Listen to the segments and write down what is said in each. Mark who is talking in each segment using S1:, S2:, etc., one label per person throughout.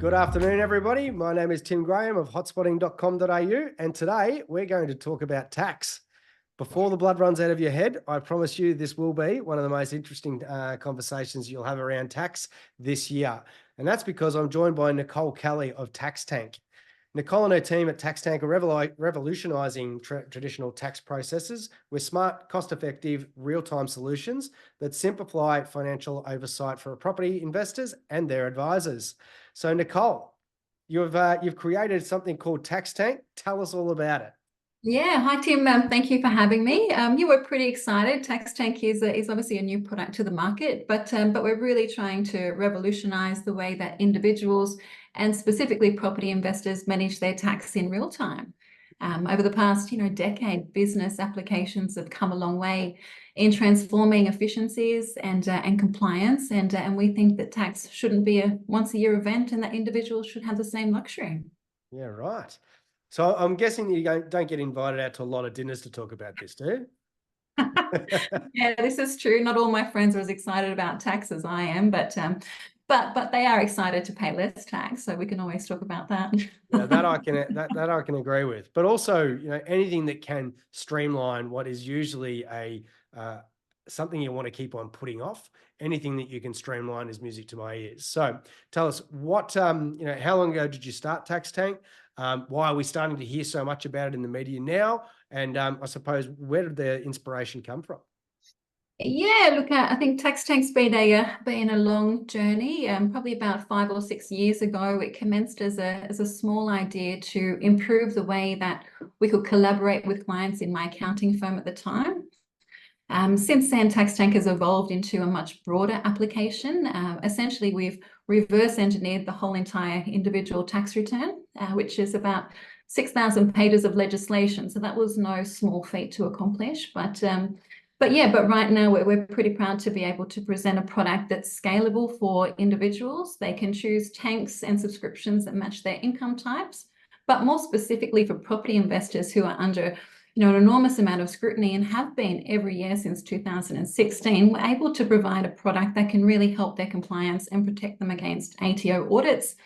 S1: Good afternoon, everybody. My name is Tim Graham of hotspotting.com.au, and today we're going to talk about tax. Before the blood runs out of your head, I promise you this will be one of the most interesting conversations you'll have around tax this year. And that's because I'm joined by Nicole Kelly of TaxTank. Nicole and her team at TaxTank are revolutionising traditional tax processes with smart, cost-effective, real-time solutions that simplify financial oversight for property investors and their advisors. So, Nicole, you've created something called TaxTank. Tell us all about it.
S2: Yeah, hi Tim. Thank you for having me. You were pretty excited. TaxTank is obviously a new product to the market, but we're really trying to revolutionise the way that individuals and specifically property investors manage their tax in real time. Over the past decade, business applications have come a long way in transforming efficiencies and compliance, and we think that tax shouldn't be a once-a-year event, and that individuals should have the same luxury.
S1: Yeah, right. So I'm guessing you don't get invited out to a lot of dinners to talk about this, do you?
S2: Yeah, this is true. Not all my friends are as excited about tax as I am, but they are excited to pay less tax, so we can always talk about that.
S1: Yeah, that I can agree with. But also, anything that can streamline what is usually a something you want to keep on putting off. Anything that you can streamline is music to my ears. So tell us what how long ago did you start TaxTank? Why are we starting to hear so much about it in the media now? And I suppose, where did the inspiration come from?
S2: Yeah, look, I think TaxTank's been a long journey. Probably about 5 or 6 years ago, it commenced as a small idea to improve the way that we could collaborate with clients in my accounting firm at the time. Since then, TaxTank has evolved into a much broader application. Essentially, we've reverse engineered the whole entire individual tax return, which is about 6,000 pages of legislation. So that was no small feat to accomplish. But right now we're pretty proud to be able to present a product that's scalable for individuals. They can choose tanks and subscriptions that match their income types, but more specifically for property investors who are under an enormous amount of scrutiny and have been every year since 2016, we're able to provide a product that can really help their compliance and protect them against ATO audits.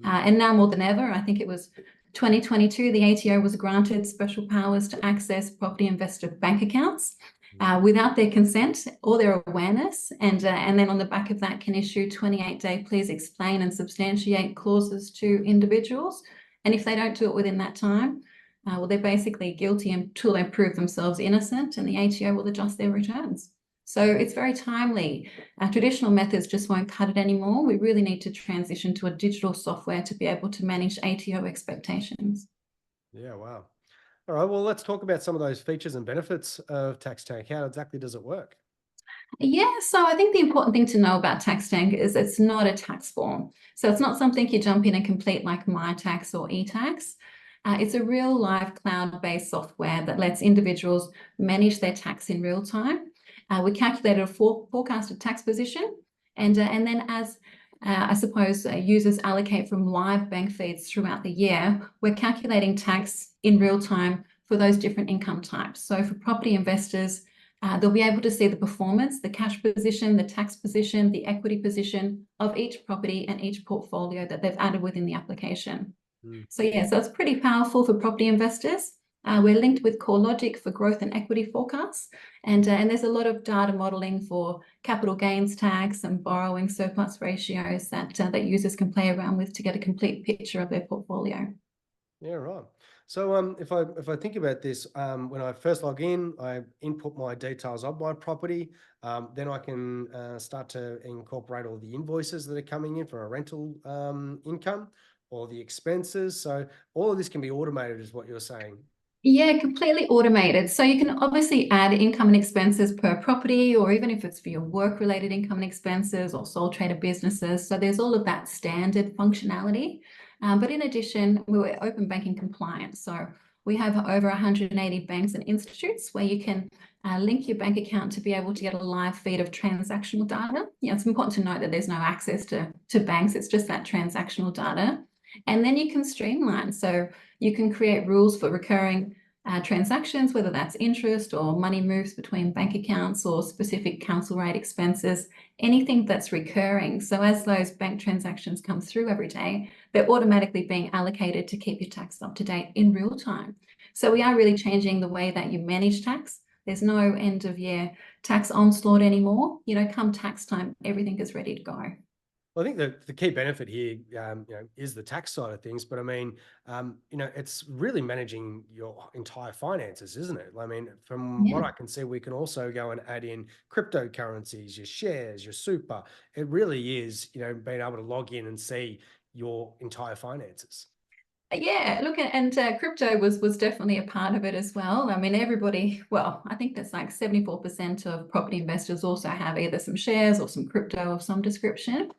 S2: And now more than ever, I think it was 2022, the ATO was granted special powers to access property investor bank accounts without their consent or their awareness, and then on the back of that can issue 28-day please explain and substantiate clauses to individuals. And if they don't do it within that time, well, they're basically guilty until they prove themselves innocent, and the ATO will adjust their returns. So it's very timely. Traditional methods just won't cut it anymore. We really need to transition to a digital software to be able to manage ATO expectations.
S1: Yeah, wow. All right, well, let's talk about some of those features and benefits of TaxTank. How exactly does it work?
S2: Yeah, so I think the important thing to know about TaxTank is it's not a tax form. So it's not something you jump in and complete like MyTax or eTax. It's a real live cloud-based software that lets individuals manage their tax in real time. We calculated a forecasted tax position, and then as I suppose users allocate from live bank feeds throughout the year, we're calculating tax in real time for those different income types. So for property investors, they'll be able to see the performance, the cash position, the tax position, the equity position of each property and each portfolio that they've added within the application. So yeah, so it's pretty powerful for property investors. We're linked with CoreLogic for growth and equity forecasts, and there's a lot of data modeling for capital gains tax and borrowing surplus ratios that users can play around with to get a complete picture of their portfolio.
S1: Yeah, right. So if I think about this, when I first log in, I input my details of my property. Then I can start to incorporate all the invoices that are coming in for a rental income, or the expenses. So all of this can be automated, is what you're saying.
S2: Yeah, completely automated. So you can obviously add income and expenses per property, or even if it's for your work-related income and expenses or sole trader businesses. So there's all of that standard functionality. But in addition, we're open banking compliant. So we have over 180 banks and institutes where you can link your bank account to be able to get a live feed of transactional data. Yeah, it's important to note that there's no access to banks. It's just that transactional data. And then you can streamline. So you can create rules for recurring transactions, whether that's interest or money moves between bank accounts or specific council rate expenses, anything that's recurring. So as those bank transactions come through every day, they're automatically being allocated to keep your tax up to date in real time. So we are really changing the way that you manage tax. There's no end of year tax onslaught anymore. Come tax time, everything is ready to go.
S1: Well, I think the key benefit here, is the tax side of things. But I mean, it's really managing your entire finances, isn't it? I mean, from what I can see, we can also go and add in cryptocurrencies, your shares, your super. It really is, being able to log in and see your entire finances.
S2: Yeah, look, and crypto was definitely a part of it as well. I mean, everybody, well, I think that's like 74% of property investors also have either some shares or some crypto of some description.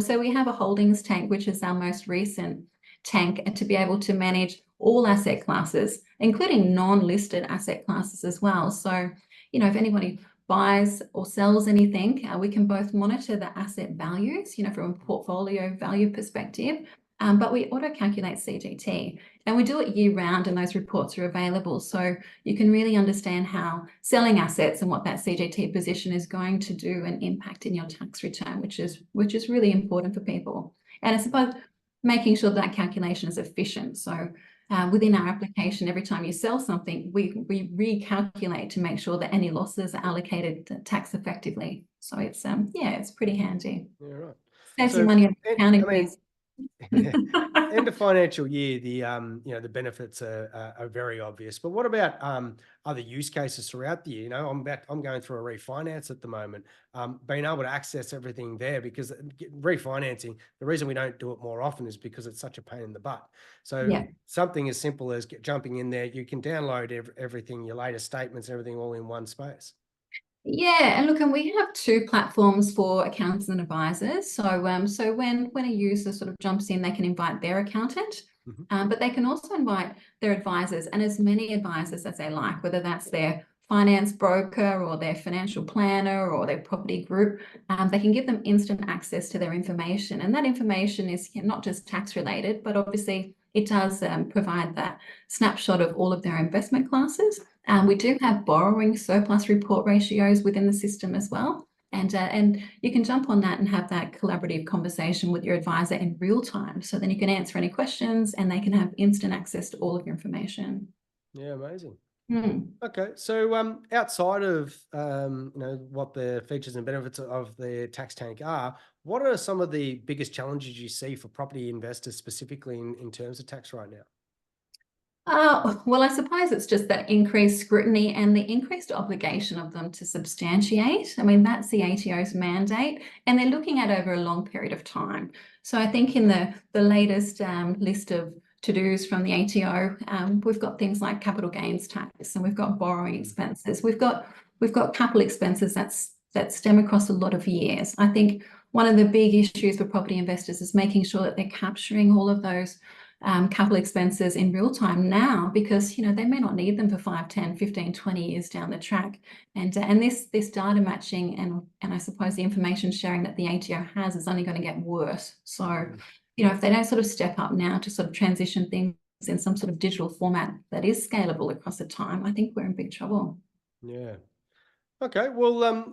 S2: So we have a holdings tank, which is our most recent tank, and to be able to manage all asset classes, including non-listed asset classes as well. So, if anybody buys or sells anything, we can both monitor the asset values, from a portfolio value perspective. But we auto-calculate CGT, and we do it year round, and those reports are available. So you can really understand how selling assets and what that CGT position is going to do and impact in your tax return, which is really important for people. And I suppose making sure that calculation is efficient. So within our application, every time you sell something, we recalculate to make sure that any losses are allocated tax effectively. So it's it's pretty handy.
S1: Yeah, right.
S2: Saves you money on accounting fees.
S1: End of financial year, the benefits are very obvious. But what about other use cases throughout the year? I'm going through a refinance at the moment. Being able to access everything there, because refinancing, the reason we don't do it more often is because it's such a pain in the butt. So something as simple as jumping in there, you can download everything, your latest statements, everything all in one space.
S2: Yeah, and look, and we have two platforms for accountants and advisors. So, so when a user sort of jumps in, they can invite their accountant, but they can also invite their advisors, and as many advisors as they like, whether that's their finance broker or their financial planner or their property group. They can give them instant access to their information, and that information is not just tax related, but obviously it does provide that snapshot of all of their investment classes. We do have borrowing surplus report ratios within the system as well. And you can jump on that and have that collaborative conversation with your advisor in real time. So then you can answer any questions and they can have instant access to all of your information.
S1: Yeah, amazing. Okay, so outside of what the features and benefits of the TaxTank are, what are some of the biggest challenges you see for property investors specifically in terms of tax right now?
S2: Well, I suppose it's just that increased scrutiny and the increased obligation of them to substantiate. I mean, that's the ATO's mandate, and they're looking at over a long period of time. So I think in the latest list of to-dos from the ATO, we've got things like capital gains tax, and we've got borrowing expenses. We've got capital expenses that stem across a lot of years. I think one of the big issues for property investors is making sure that they're capturing all of those capital expenses in real time now, because they may not need them for 5, 10, 15, 20 years down the track. And this data matching and I suppose the information sharing that the ATO has is only going to get worse. So if they don't sort of step up now to sort of transition things in some sort of digital format that is scalable across the time, I think we're in big trouble.
S1: Yeah. Okay. Well,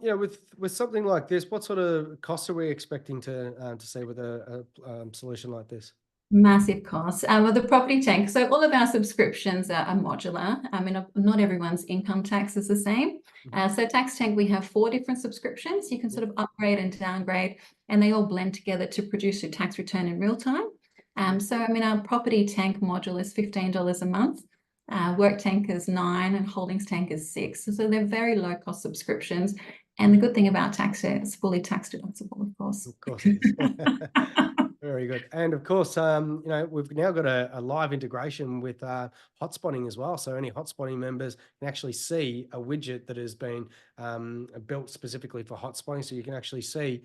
S1: with something like this, what sort of costs are we expecting to see with a solution like this?
S2: Massive costs. Well, the property tank. So all of our subscriptions are modular. I mean, not everyone's income tax is the same. So TaxTank, we have 4 different subscriptions. You can sort of upgrade and downgrade, and they all blend together to produce your tax return in real time. So I mean, our property tank module is $15 a month. Work tank is $9, and holdings tank is $6. So they're very low cost subscriptions. And the good thing about tax, it's fully tax deductible, of course.
S1: Of course it is. Very good. And of course, we've now got a live integration with Hotspotting as well. So any Hotspotting members can actually see a widget that has been built specifically for Hotspotting. So you can actually see,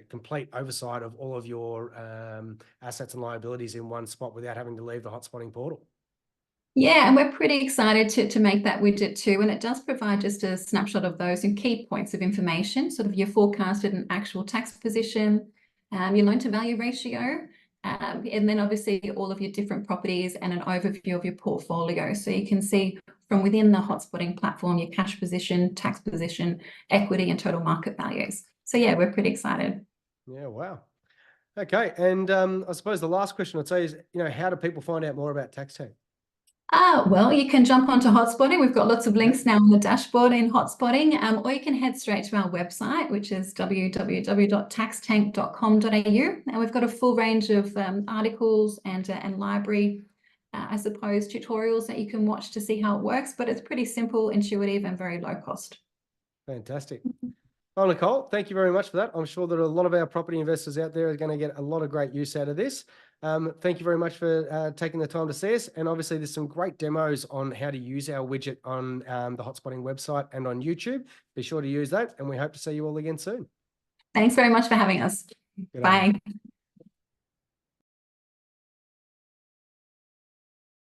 S1: complete oversight of all of your assets and liabilities in one spot without having to leave the Hotspotting portal.
S2: Yeah, and we're pretty excited to make that widget too. And it does provide just a snapshot of those and key points of information, sort of your forecasted and actual tax position, your loan to value ratio, And then obviously all of your different properties and an overview of your portfolio. So you can see from within the Hotspotting platform, your cash position, tax position, equity, and total market values. So yeah, we're pretty excited.
S1: Yeah, wow. Okay, and I suppose the last question I'd say is, how do people find out more about TaxTank?
S2: Well, you can jump onto Hotspotting. We've got lots of links now on the dashboard in Hotspotting, or you can head straight to our website, which is www.taxtank.com.au. And we've got a full range of articles and library, I suppose, tutorials that you can watch to see how it works. But it's pretty simple, intuitive, and very low cost.
S1: Fantastic. Well, Nicole, thank you very much for that. I'm sure that a lot of our property investors out there are going to get a lot of great use out of this. Thank you very much for taking the time to see us. And obviously, there's some great demos on how to use our widget on the Hotspotting website and on YouTube. Be sure to use that. And we hope to see you all again soon.
S2: Thanks very much for having us.
S1: Good
S2: Bye.